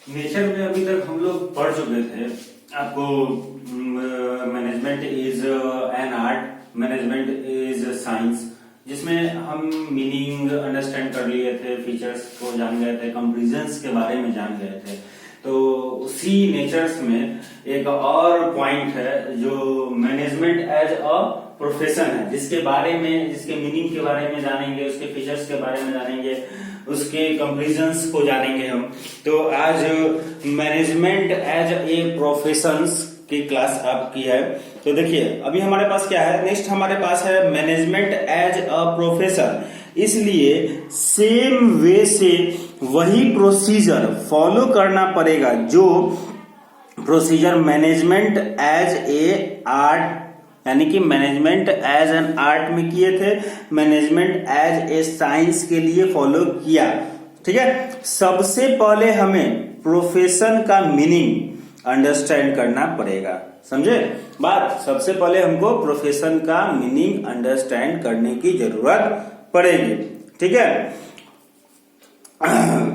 Nature में अभी तक हम लोग पढ़ चुके थे आपको management is an art, management is science, जिसमें हम मीनिंग अंडरस्टैंड कर लिए थे, फीचर्स को जान गए थे, कंपैरिजंस के बारे में जान गए थे। तो उसी नेचर्स में एक और पॉइंट है जो मैनेजमेंट एज अ प्रोफेशन है, जिसके बारे में, जिसके मीनिंग के बारे में जानेंगे, उसके फीचर्स के बारे में जानेंगे, उसके कंपैरिजंस को जानेंगे हम। तो आज मैनेजमेंट एज ए प्रोफेशंस की क्लास आपकी है। तो देखिए अभी हमारे पास क्या है, नेक्स्ट हमारे पास है मैनेजमेंट एज अ प्रोफेशन। इसलिए सेम वे से वही प्रोसीजर फॉलो करना पड़ेगा जो procedure management as a art, यानी कि मैनेजमेंट एज एन आर्ट में किए थे, मैनेजमेंट एज ए साइंस के लिए फॉलो किया। ठीक है, सबसे पहले हमें प्रोफेशन का मीनिंग अंडरस्टैंड करना पड़ेगा। समझे बात? सबसे पहले हमको प्रोफेशन का मीनिंग अंडरस्टैंड करने की जरूरत पड़ेगी। ठीक है,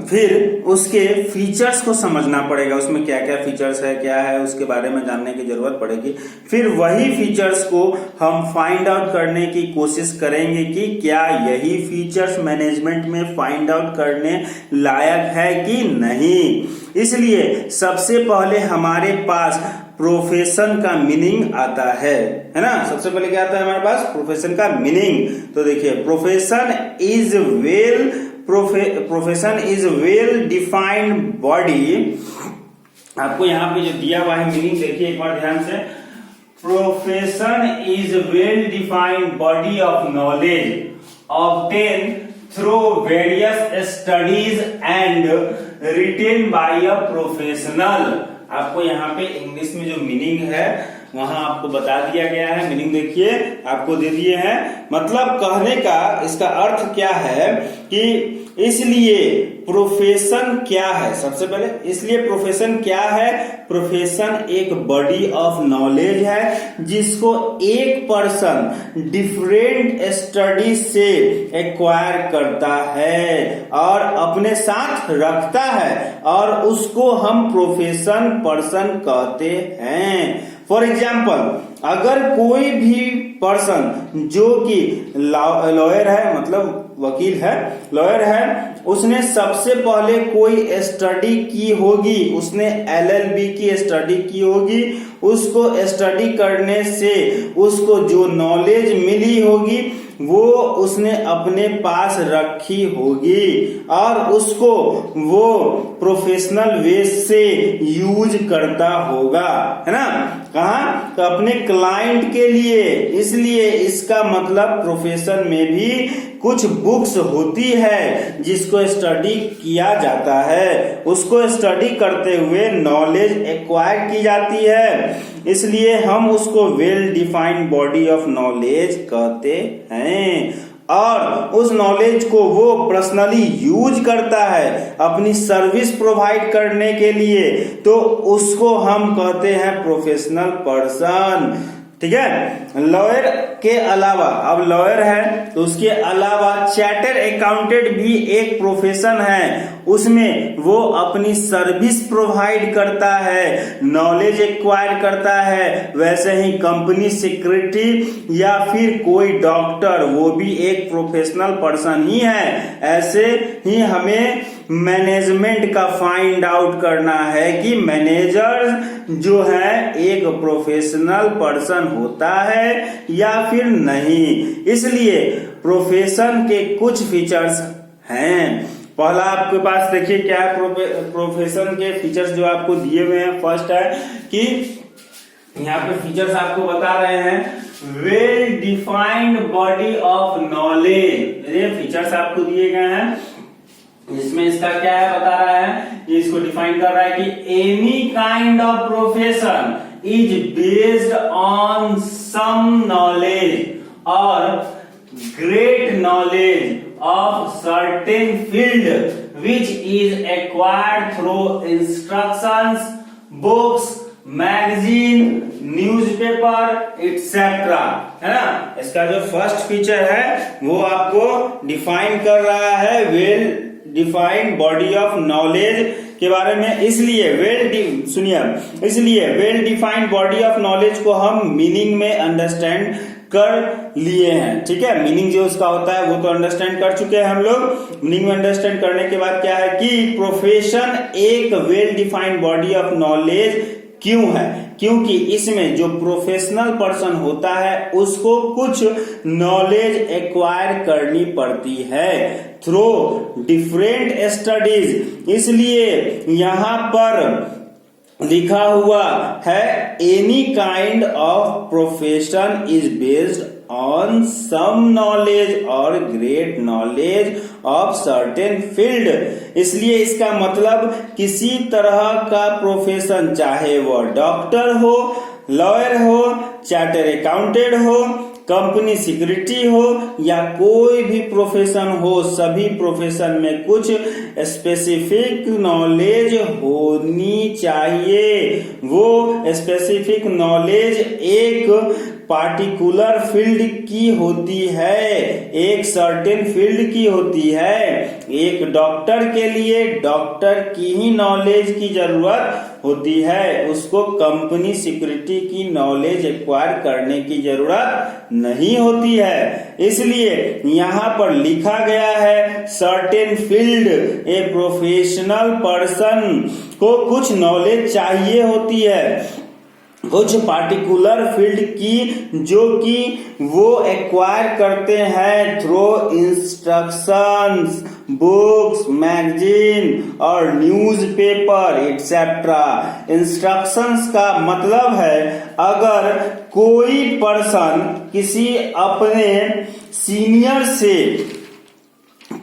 फिर उसके फीचर्स को समझना पड़ेगा, उसमें क्या क्या फीचर्स है, क्या है, उसके बारे में जानने की जरूरत पड़ेगी। फिर वही फीचर्स को हम फाइंड आउट करने की कोशिश करेंगे कि क्या यही फीचर्स मैनेजमेंट में फाइंड आउट करने लायक है कि नहीं। इसलिए सबसे पहले हमारे पास प्रोफेशन का मीनिंग आता है ना। सबसे पहले क्या आता है हमारे पास? प्रोफेशन का मीनिंग। तो देखिए, profession is well defined body. आपको यहाँ पे जो दिया हुआ है मीनिंग देखिए एक बार ध्यान से। Profession is well defined body of knowledge obtain through various studies and written by a professional. आपको यहाँ पे इंग्लिश में जो मीनिंग है वहां आपको बता दिया गया है। मीनिंग देखिए आपको दे दिए हैं। मतलब कहने का इसका अर्थ क्या है कि इसलिए प्रोफेशन क्या है। सबसे पहले इसलिए प्रोफेशन क्या है? प्रोफेशन एक बॉडी ऑफ नॉलेज है जिसको एक पर्सन डिफरेंट स्टडी से एक्वायर करता है और अपने साथ रखता है, और उसको हम प्रोफेशन पर्सन कहते हैं। फॉर एग्जाम्पल, अगर कोई भी पर्सन जो कि लॉयर है, मतलब वकील है, लॉयर है, उसने सबसे पहले कोई स्टडी की होगी, उसने LLB की स्टडी की होगी। उसको स्टडी करने से उसको जो नॉलेज मिली होगी वो उसने अपने पास रखी होगी और उसको वो प्रोफेशनल वे से यूज करता होगा, है ना। कहाँ? तो अपने क्लाइंट के लिए। इसलिए इसका मतलब प्रोफेशन में भी कुछ बुक्स होती है जिसको स्टडी किया जाता है, उसको स्टडी करते हुए नॉलेज एक्वायर की जाती है। इसलिए हम उसको well defined body of knowledge कहते हैं। और उस नॉलेज को वो पर्सनली यूज करता है अपनी सर्विस प्रोवाइड करने के लिए, तो उसको हम कहते हैं प्रोफेशनल पर्सन। ठीक है। लॉयर के अलावा, अब लॉयर है तो उसके अलावा चार्टर अकाउंटेंट भी एक प्रोफेशन है। उसमें वो अपनी सर्विस प्रोवाइड करता है, नॉलेज एक्वायर करता है। वैसे ही कंपनी सेक्रेटरी या फिर कोई डॉक्टर, वो भी एक प्रोफेशनल पर्सन ही है। ऐसे ही हमें मैनेजमेंट का फाइंड आउट करना है कि मैनेजर जो है एक प्रोफेशनल पर्सन होता है या फिर नहीं। इसलिए प्रोफेशन के कुछ फीचर्स हैं। पहला आपके पास देखिए क्या है, प्रोफेशन के फीचर्स जो आपको दिए हुए हैं। फर्स्ट है कि यहाँ पे फीचर्स आपको बता रहे हैं well defined body of knowledge. ये फीचर्स आपको दिए गए हैं, इसमें इसका क्या है बता रहा है, ये इसको डिफाइन कर रहा है कि any kind of profession is based on some knowledge और great knowledge of certain field which is acquired through instructions, books, magazine, newspaper, etc. है ना। इसका जो फर्स्ट फीचर है वो आपको डिफाइन कर रहा है well defined body of knowledge के बारे में। इसलिए well defined body of knowledge को हम मीनिंग में अंडरस्टैंड कर लिए हैं। ठीक है, मीनिंग जो उसका होता है वो तो अंडरस्टैंड कर चुके हैं हम लोग। मीनिंग में अंडरस्टैंड करने के बाद क्या है कि प्रोफेशन एक well defined body of knowledge क्यों है? क्योंकि इसमें जो प्रोफेशनल पर्सन होता है उसको कुछ नॉलेज एक्वायर करनी पड़ती है थ्रू डिफरेंट स्टडीज। इसलिए यहां पर लिखा हुआ है any kind of profession is based on some knowledge और great knowledge of certain field. इसलिए इसका मतलब किसी तरह का प्रोफेशन, चाहे वो डॉक्टर हो, लॉयर हो, चार्टर अकाउंटेंट हो, कंपनी सिक्योरिटी हो या कोई भी प्रोफेशन हो, सभी प्रोफेशन में कुछ स्पेसिफिक नॉलेज होनी चाहिए। वो स्पेसिफिक नॉलेज एक पार्टिकुलर फील्ड की होती है, एक सर्टेन फील्ड की होती है। एक डॉक्टर के लिए डॉक्टर की ही नॉलेज की जरूरत होती है, उसको कंपनी सिक्योरिटी की नॉलेज एक्वायर करने की जरूरत नहीं होती है। इसलिए यहाँ पर लिखा गया है certain field, a professional person को कुछ नॉलेज चाहिए होती है, कुछ पार्टिकुलर फील्ड की, जो कि वो एक्वायर करते हैं थ्रू इंस्ट्रक्शंस, बुक्स, मैगजीन और न्यूज़पेपर एक्सेट्रा। इंस्ट्रक्शंस का मतलब है अगर कोई पर्सन किसी अपने सीनियर से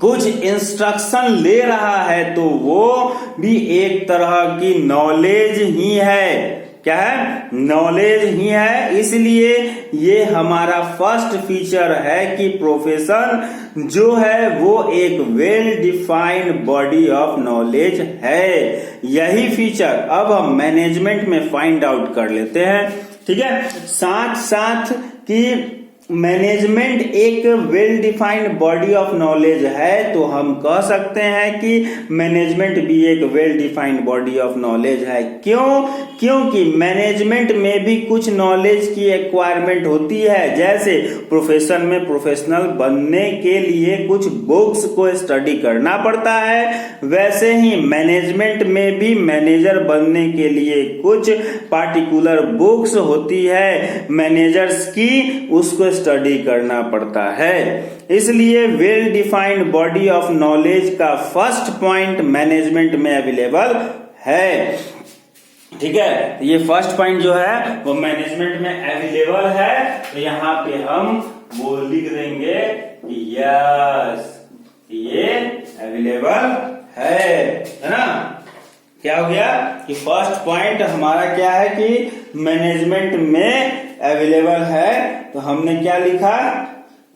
कुछ इंस्ट्रक्शन ले रहा है तो वो भी एक तरह की नॉलेज ही है। क्या है? नॉलेज ही है। इसलिए ये हमारा फर्स्ट फीचर है कि प्रोफेशन जो है वो एक well defined body of knowledge है। यही फीचर अब हम मैनेजमेंट में फाइंड आउट कर लेते हैं। ठीक है, साथ साथ कि मैनेजमेंट एक well defined body of knowledge है तो हम कह सकते हैं कि मैनेजमेंट भी एक well defined body of knowledge है। क्यों? क्योंकि मैनेजमेंट में भी कुछ नॉलेज की एक्वायरमेंट होती है। जैसे प्रोफेशन में प्रोफेशनल बनने के लिए कुछ बुक्स को स्टडी करना पड़ता है, वैसे ही मैनेजमेंट में भी मैनेजर बनने के लिए कुछ पार्टिकुलर बुक्स होती है मैनेजर्स की, उसको स्टडी करना पड़ता है। इसलिए well defined body of knowledge का फर्स्ट पॉइंट मैनेजमेंट में अवेलेबल है। ठीक है, ये फर्स्ट पॉइंट जो है वो मैनेजमेंट में अवेलेबल है। तो यहाँ पे हम वो लिख देंगे कि यस ये अवेलेबल है ना। क्या हो गया कि फर्स्ट पॉइंट हमारा क्या है कि मैनेजमेंट में अवेलेबल है। तो हमने क्या लिखा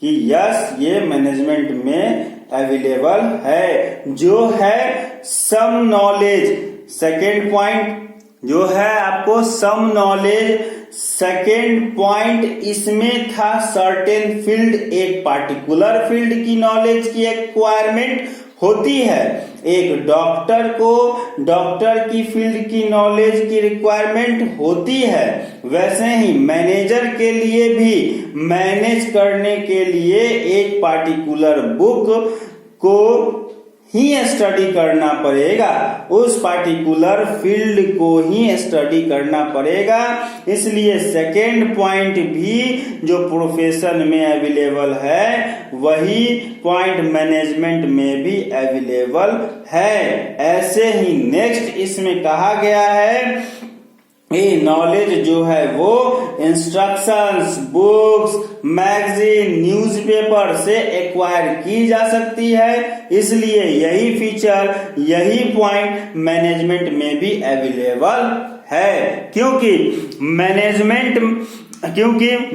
कि यस ये मैनेजमेंट में अवेलेबल है, जो है सम नॉलेज। सेकेंड पॉइंट जो है आपको सम नॉलेज, सेकेंड पॉइंट इसमें था सर्टेन फील्ड, एक पार्टिकुलर फील्ड की नॉलेज की एक्वायरमेंट होती है। एक डॉक्टर को डॉक्टर की फील्ड की नॉलेज की रिक्वायरमेंट होती है, वैसे ही मैनेजर के लिए भी मैनेज करने के लिए एक पार्टिकुलर बुक को ही स्टडी करना पड़ेगा, उस पार्टिकुलर फील्ड को ही स्टडी करना पड़ेगा। इसलिए सेकेंड पॉइंट भी जो प्रोफेशन में अवेलेबल है वही पॉइंट मैनेजमेंट में भी अवेलेबल है। ऐसे ही नेक्स्ट इसमें कहा गया है ये नॉलेज जो है वो इंस्ट्रक्शंस, बुक्स, मैगजीन, न्यूज़पेपर से एक्वायर की जा सकती है। इसलिए यही फीचर, यही पॉइंट मैनेजमेंट में भी अवेलेबल है। क्योंकि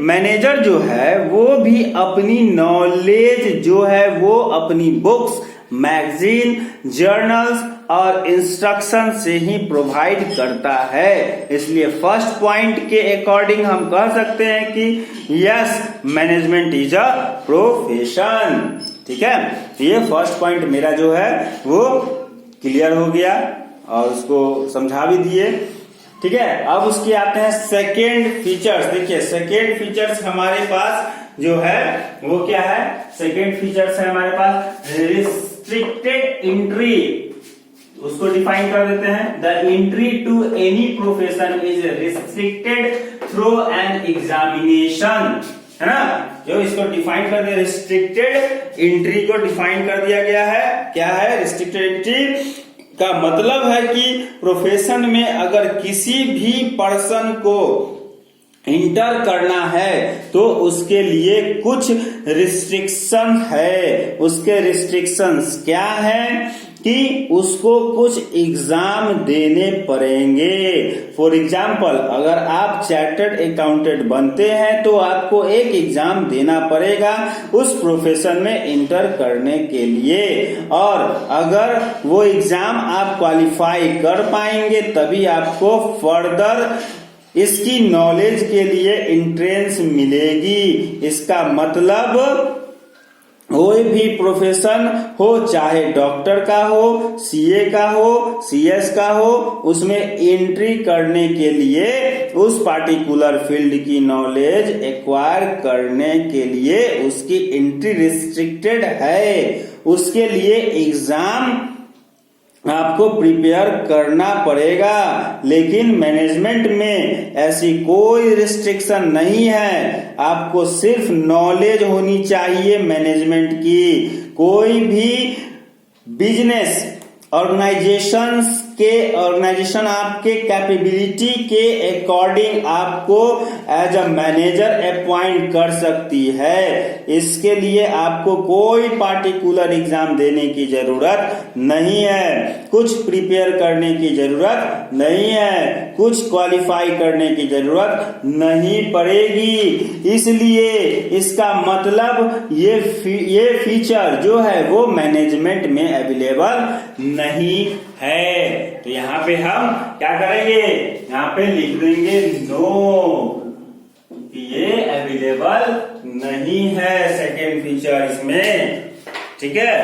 मैनेजर जो है वो भी अपनी नॉलेज जो है वो अपनी बुक्स, मैगजीन, जर्नल्स और इंस्ट्रक्शन से ही प्रोवाइड करता है। इसलिए फर्स्ट पॉइंट के अकॉर्डिंग हम कह सकते हैं कि yes management is a profession. ठीक है, ये फर्स्ट पॉइंट मेरा जो है वो क्लियर हो गया। और उसको समझा भी दिए। ठीक है, अब उसके आते हैं सेकेंड फीचर्स। देखिए सेकेंड फीचर्स हमारे पास जो है वो क्या है, सेकेंड फीचर्स है हमारे पास रिस्ट्रिक्टेड एंट्री। उसको डिफाइन कर देते हैं, the entry to any profession is restricted through an examination, है ना। जो इसको डिफाइन कर दिया, रिस्ट्रिक्टेड एंट्री को डिफाइन कर दिया गया है। क्या है रिस्ट्रिक्टेड एंट्री का मतलब है कि प्रोफेशन में अगर किसी भी पर्सन को इंटर करना है तो उसके लिए कुछ रिस्ट्रिक्शन है। उसके रिस्ट्रिक्शंस क्या है कि उसको कुछ एग्जाम देने पड़ेंगे। फॉर एग्जाम्पल, अगर आप चार्टर्ड अकाउंटेंट बनते हैं तो आपको एक एग्जाम देना पड़ेगा उस प्रोफेशन में इंटर करने के लिए, और अगर वो एग्जाम आप क्वालिफाई कर पाएंगे तभी आपको फर्दर इसकी नॉलेज के लिए एंट्रेंस मिलेगी। इसका मतलब कोई भी प्रोफेशन हो, चाहे डॉक्टर का हो, सीए का हो, सीएस का हो, उसमें एंट्री करने के लिए उस पार्टिकुलर फील्ड की नॉलेज एक्वायर करने के लिए उसकी एंट्री रिस्ट्रिक्टेड है। उसके लिए एग्जाम आपको प्रिपेयर करना पड़ेगा। लेकिन मैनेजमेंट में ऐसी कोई रिस्ट्रिक्शन नहीं है, आपको सिर्फ नॉलेज होनी चाहिए मैनेजमेंट की। कोई भी बिजनेस ऑर्गेनाइजेशन आपके कैपेबिलिटी के अकॉर्डिंग आपको एज अ मैनेजर अपॉइंट कर सकती है। इसके लिए आपको कोई पार्टिकुलर एग्जाम देने की जरूरत नहीं है, कुछ प्रिपेयर करने की जरूरत नहीं है, कुछ क्वालिफाई करने की जरूरत नहीं पड़ेगी। इसलिए इसका मतलब ये फीचर जो है वो मैनेजमेंट में अवेलेबल नहीं है। तो यहाँ पे हम क्या करेंगे, यहाँ पे लिख देंगे नो, ये अवेलेबल नहीं है सेकेंड फीचर इसमें। ठीक है,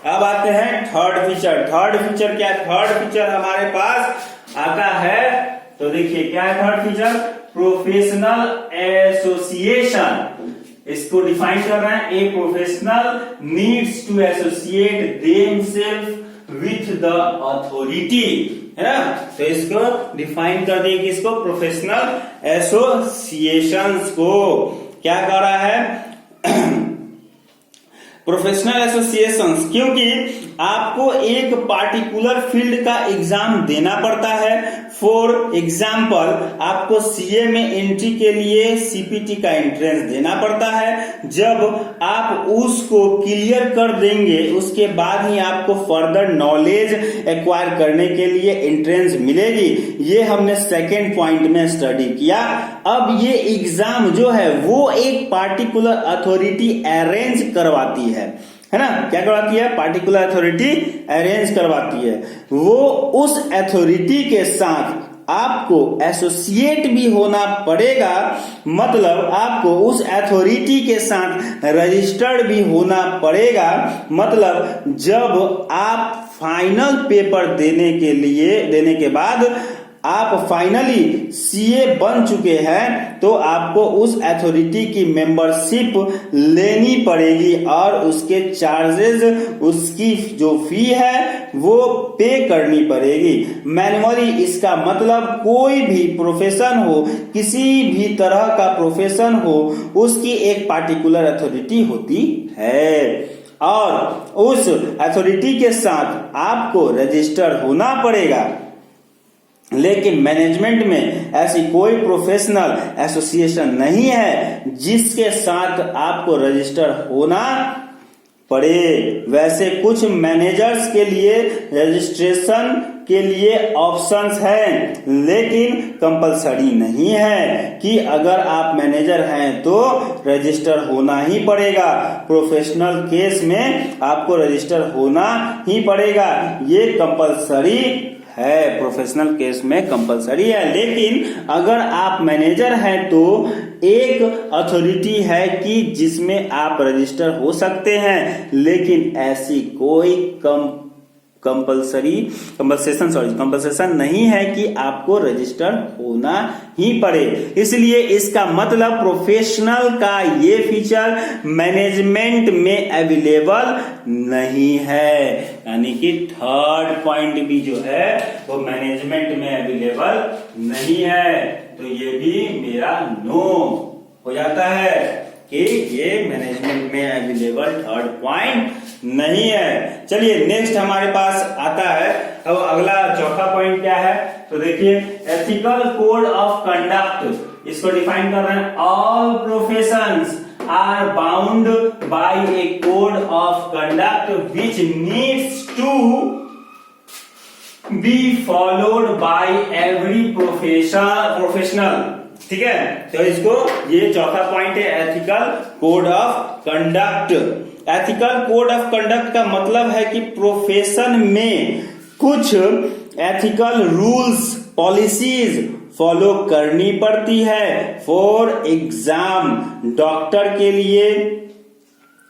अब आते हैं थर्ड फीचर। थर्ड फीचर क्या है, थर्ड फीचर हमारे पास आता है, तो देखिए क्या है थर्ड फीचर, प्रोफेशनल एसोसिएशन। इसको डिफाइन कर रहे हैं, a professional needs to associate themselves with the authority, है ना। तो इसको डिफाइन कर दिए कि इसको प्रोफेशनल एसोसिएशंस को क्या कर रहा है प्रोफेशनल एसोसिएशंस, क्योंकि आपको एक पार्टिकुलर फील्ड का एग्जाम देना पड़ता है। फॉर एग्जाम्पल, आपको सीए में एंट्री के लिए सीपीटी का एंट्रेंस देना पड़ता है। जब आप उसको क्लियर कर देंगे उसके बाद ही आपको फर्दर नॉलेज एक्वायर करने के लिए एंट्रेंस मिलेगी। ये हमने सेकेंड पॉइंट में स्टडी किया। अब ये एग्जाम जो है वो एक पार्टिकुलर अथॉरिटी अरेंज करवाती है ना। क्या करवाती है, पार्टिकुलर अथॉरिटी अरेंज करवाती है। वो उस अथॉरिटी के साथ आपको एसोसिएट भी होना पड़ेगा, मतलब आपको उस अथॉरिटी के साथ रजिस्टर्ड भी होना पड़ेगा। मतलब जब आप फाइनल पेपर देने के बाद आप फाइनली सीए बन चुके हैं तो आपको उस अथॉरिटी की मेंबरशिप लेनी पड़ेगी और उसके चार्जेस, उसकी जो फी है वो पे करनी पड़ेगी मैन्युअली। इसका मतलब कोई भी प्रोफेशन हो, किसी भी तरह का प्रोफेशन हो, उसकी एक पार्टिकुलर अथॉरिटी होती है और उस अथॉरिटी के साथ आपको रजिस्टर होना पड़ेगा। लेकिन मैनेजमेंट में ऐसी कोई प्रोफेशनल एसोसिएशन नहीं है जिसके साथ आपको रजिस्टर होना पड़े। वैसे कुछ मैनेजर्स के लिए रजिस्ट्रेशन के लिए ऑप्शंस हैं, लेकिन कंपलसरी नहीं है कि अगर आप मैनेजर हैं तो रजिस्टर होना ही पड़ेगा। प्रोफेशनल केस में आपको रजिस्टर होना ही पड़ेगा, ये कंपलसरी है, प्रोफेशनल केस में कंपलसरी है। लेकिन अगर आप मैनेजर हैं तो एक अथॉरिटी है कि जिसमें आप रजिस्टर हो सकते हैं, लेकिन ऐसी कोई कंपल्सेशन नहीं है कि आपको रजिस्टर होना ही पड़े। इसलिए इसका मतलब प्रोफेशनल का ये फीचर मैनेजमेंट में अवेलेबल नहीं है, यानी कि थर्ड पॉइंट भी जो है वो मैनेजमेंट में अवेलेबल नहीं है। तो ये भी मेरा नो हो जाता है कि ये मैनेजमेंट में अवेलेबल थर्ड पॉइंट नहीं है। चलिए नेक्स्ट हमारे पास आता है, अब अगला चौथा पॉइंट क्या है, तो देखिए एथिकल कोड ऑफ कंडक्ट, इसको डिफाइन कर रहे हैं। All professions are bound by a code of conduct which needs to be followed by every professional. ठीक है, तो इसको ये चौथा पॉइंट है ethical code of conduct. Ethical code of conduct का मतलब है कि प्रोफेशन में कुछ एथिकल रूल्स पॉलिसीज फॉलो करनी पड़ती है। फॉर एग्जाम डॉक्टर के लिए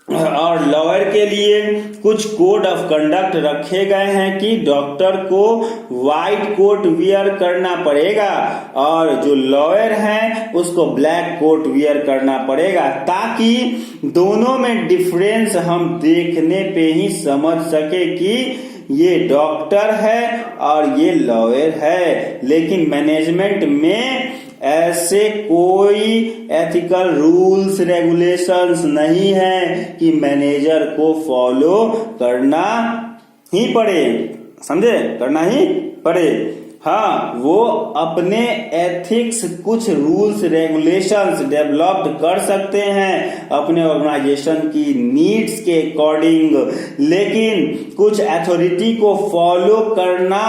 और लॉयर के लिए कुछ कोड ऑफ कंडक्ट रखे गए हैं कि डॉक्टर को व्हाइट कोट वियर करना पड़ेगा और जो लॉयर हैं उसको ब्लैक कोट वियर करना पड़ेगा, ताकि दोनों में डिफरेंस हम देखने पे ही समझ सके कि ये डॉक्टर है और ये लॉयर है। लेकिन मैनेजमेंट में ऐसे कोई एथिकल रूल्स रेगुलेशंस नहीं है कि मैनेजर को फॉलो करना ही पड़े, समझे, करना ही पड़े। हाँ, वो अपने एथिक्स कुछ रूल्स रेगुलेशंस डेवलप्ड कर सकते हैं अपने ऑर्गेनाइजेशन की नीड्स के अकॉर्डिंग, लेकिन कुछ अथॉरिटी को फॉलो करना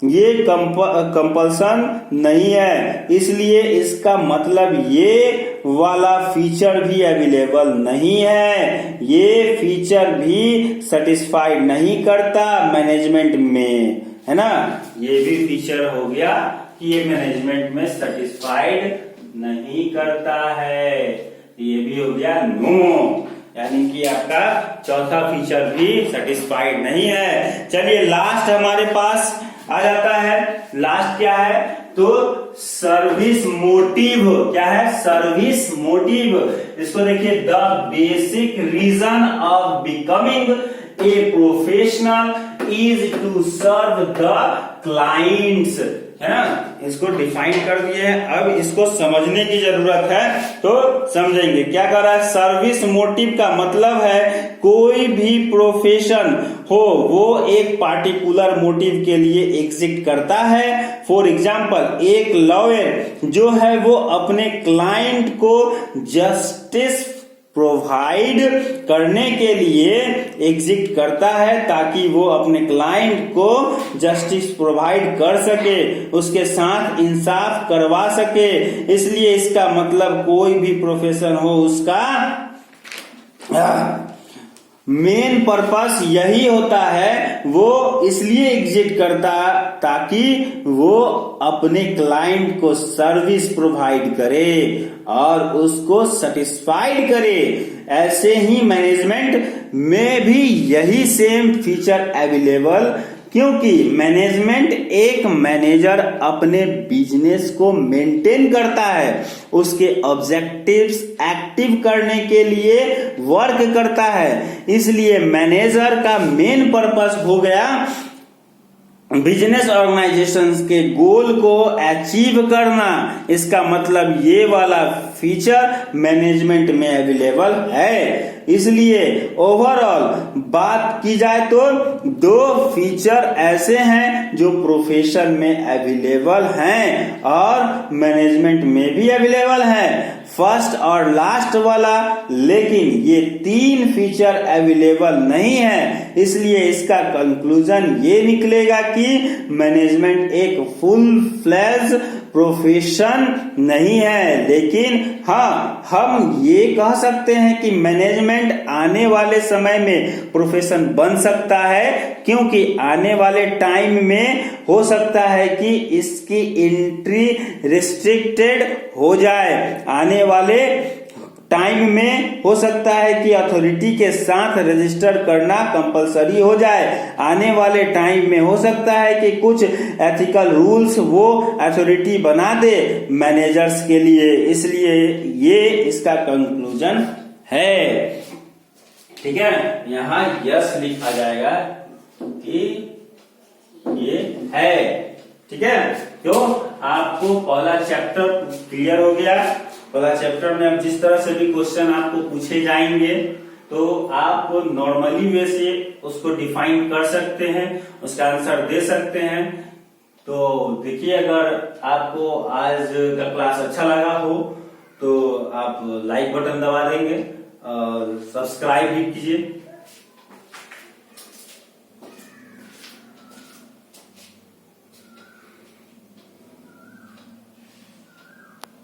ये कंपल्सन नहीं है। इसलिए इसका मतलब ये वाला फीचर भी अवेलेबल नहीं है, ये फीचर भी सेटिस्फाइड नहीं करता मैनेजमेंट में, है ना। ये भी फीचर हो गया कि ये मैनेजमेंट में सेटिस्फाइड नहीं करता है, ये भी हो गया नो, यानी कि आपका चौथा फीचर भी सेटिस्फाइड नहीं है। चलिए लास्ट हमारे पास आ जाता है, लास्ट क्या है, तो सर्विस मोटिव। क्या है, सर्विस मोटिव। इसको देखिए, the basic reason of becoming a professional is to serve the clients, है ना। इसको डिफाइन कर दिए हैं, अब इसको समझने की जरूरत है, तो समझेंगे। क्या कर रहा है, सर्विस मोटिव का मतलब है कोई भी प्रोफेशन हो वो एक पार्टिकुलर मोटिव के लिए एग्जिस्ट करता है। फॉर एग्जाम्पल, एक लॉयर जो है वो अपने क्लाइंट को जस्टिस प्रोवाइड करने के लिए एग्जिस्ट करता है, ताकि वो अपने क्लाइंट को जस्टिस प्रोवाइड कर सके, उसके साथ इंसाफ करवा सके। इसलिए इसका मतलब कोई भी प्रोफेशन हो उसका मेन पर्पस यही होता है, वो इसलिए एग्जिस्ट करता ताकि वो अपने क्लाइंट को सर्विस प्रोवाइड करे और उसको सेटिस्फाइड करे। ऐसे ही मैनेजमेंट में भी यही सेम फीचर अवेलेबल, क्योंकि मैनेजमेंट एक मैनेजर अपने बिजनेस को मेंटेन करता है, उसके ऑब्जेक्टिव्स एक्टिव करने के लिए वर्क करता है। इसलिए मैनेजर का मेन पर्पस हो गया बिजनेस ऑर्गेनाइजेशंस के गोल को अचीव करना। इसका मतलब ये वाला फीचर मैनेजमेंट में अवेलेबल है। इसलिए ओवरऑल बात की जाए तो दो फीचर ऐसे हैं जो प्रोफेशन में अवेलेबल हैं और मैनेजमेंट में भी अवेलेबल हैं, फर्स्ट और लास्ट वाला। लेकिन ये तीन फीचर अवेलेबल नहीं है, इसलिए इसका कंक्लूजन ये निकलेगा कि मैनेजमेंट एक फुल फ्लेज प्रोफेशन नहीं है। लेकिन हाँ, हम ये कह सकते हैं कि मैनेजमेंट आने वाले समय में प्रोफेशन बन सकता है, क्योंकि आने वाले टाइम में हो सकता है कि इसकी एंट्री रिस्ट्रिक्टेड हो जाए। आने वाले टाइम में हो सकता है कि अथॉरिटी के साथ रजिस्टर करना कंपलसरी हो जाए। आने वाले टाइम में हो सकता है कि कुछ एथिकल रूल्स वो अथॉरिटी बना दे मैनेजर्स के लिए। इसलिए ये इसका कंक्लूजन है। ठीक है, यहाँ यस लिखा जाएगा कि ये है। ठीक है, तो आपको पहला चैप्टर क्लियर हो गया। पहला चैप्टर में अब जिस तरह से भी क्वेश्चन आपको पूछे जाएंगे तो आप नॉर्मली वे से उसको डिफाइन कर सकते हैं, उसका आंसर दे सकते हैं। तो देखिए, अगर आपको आज का क्लास अच्छा लगा हो तो आप लाइक बटन दबा देंगे और सब्सक्राइब भी कीजिए।